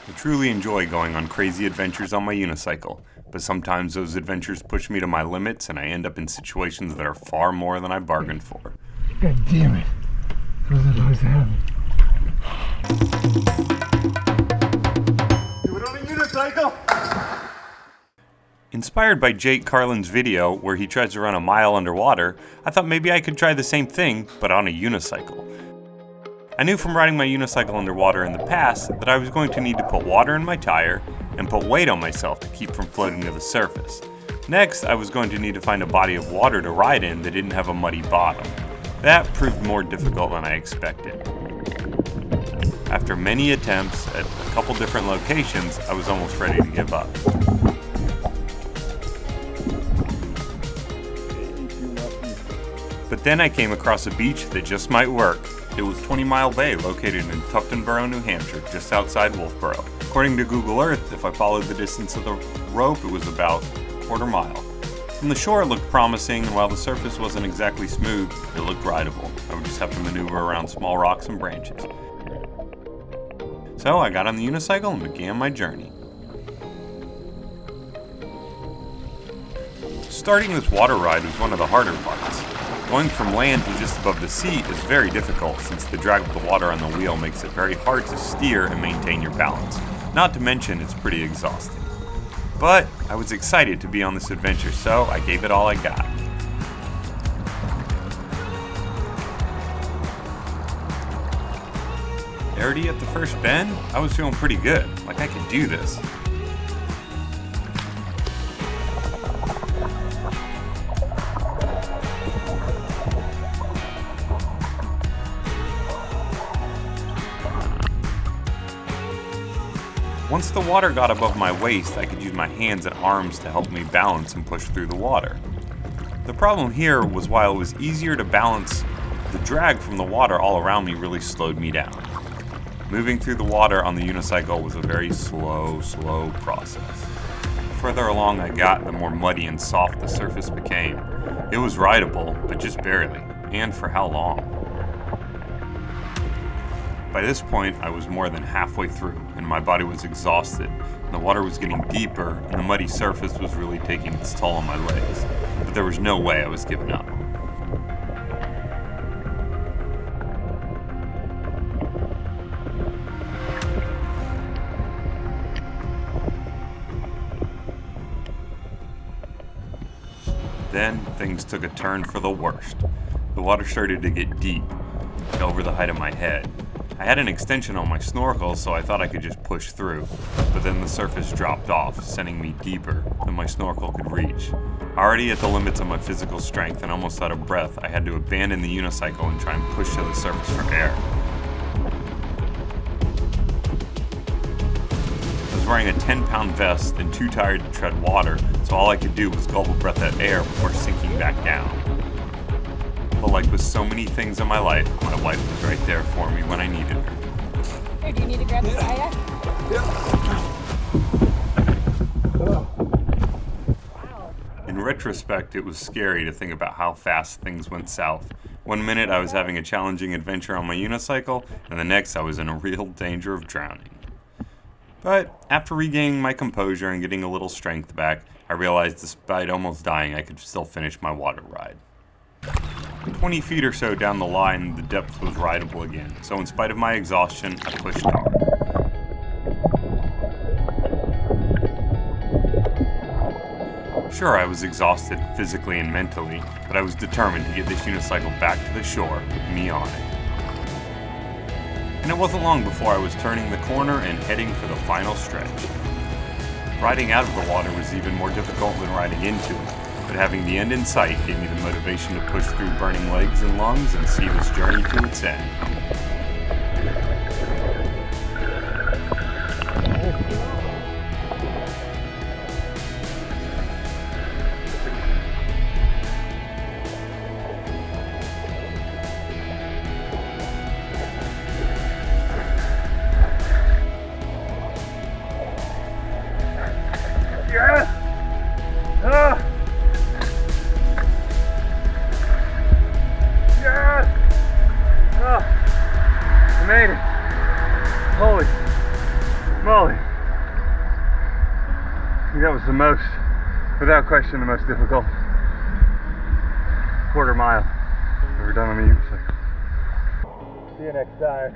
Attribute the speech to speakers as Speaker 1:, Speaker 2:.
Speaker 1: I truly enjoy going on crazy adventures on my unicycle, but sometimes those adventures push me to my limits and I end up in situations that are far more than I bargained for.
Speaker 2: God damn it. What was always happening?
Speaker 3: Do it on a unicycle!
Speaker 1: Inspired by Jake Carlin's video where he tries to run a mile underwater, I thought maybe I could try the same thing, but on a unicycle. I knew from riding my unicycle underwater in the past that I was going to need to put water in my tire and put weight on myself to keep from floating to the surface. Next, I was going to need to find a body of water to ride in that didn't have a muddy bottom. That proved more difficult than I expected. After many attempts at a couple different locations, I was almost ready to give up. But then I came across a beach that just might work. It was 20 Mile Bay, located in Tuftonboro, New Hampshire, just outside Wolfboro. According to Google Earth, if I followed the distance of the rope, it was about a quarter mile. From the shore, it looked promising, and while the surface wasn't exactly smooth, it looked rideable. I would just have to maneuver around small rocks and branches. So I got on the unicycle and began my journey. Starting this water ride was one of the harder parts. Going from land to just above the sea is very difficult since the drag of the water on the wheel makes it very hard to steer and maintain your balance. Not to mention it's pretty exhausting. But I was excited to be on this adventure, so I gave it all I got. Already at the first bend, I was feeling pretty good, like I could do this. Once the water got above my waist, I could use my hands and arms to help me balance and push through the water. The problem here was while it was easier to balance, the drag from the water all around me really slowed me down. Moving through the water on the unicycle was a very slow process. The further along I got, the more muddy and soft the surface became. It was rideable, but just barely, and for how long? By this point, I was more than halfway through, and my body was exhausted, and the water was getting deeper, and the muddy surface was really taking its toll on my legs. But there was no way I was giving up. Then, things took a turn for the worst. The water started to get deep, over the height of my head. I had an extension on my snorkel, so I thought I could just push through, but then the surface dropped off, sending me deeper than my snorkel could reach. Already at the limits of my physical strength and almost out of breath, I had to abandon the unicycle and try and push to the surface for air. I was wearing a 10-pound vest and too tired to tread water, so all I could do was gulp a breath of air before sinking back down. But like with so many things in my life, my wife was right there for me when I needed her.
Speaker 4: Here, do you need to grab the kayak? Wow.
Speaker 1: In retrospect, it was scary to think about how fast things went south. One minute I was having a challenging adventure on my unicycle, and the next I was in a real danger of drowning. But after regaining my composure and getting a little strength back, I realized despite almost dying, I could still finish my water ride. 20 feet or so down the line, the depth was rideable again, so in spite of my exhaustion, I pushed hard. Sure, I was exhausted physically and mentally, but I was determined to get this unicycle back to the shore with me on it. And it wasn't long before I was turning the corner and heading for the final stretch. Riding out of the water was even more difficult than riding into it, but having the end in sight gave me the motivation to push through burning legs and lungs and see this journey to its end.
Speaker 3: Yes! Ah! Yes! Ah! golly. I think that was the most, without question, the most difficult quarter mile I've ever done on a unicycle. See you next time.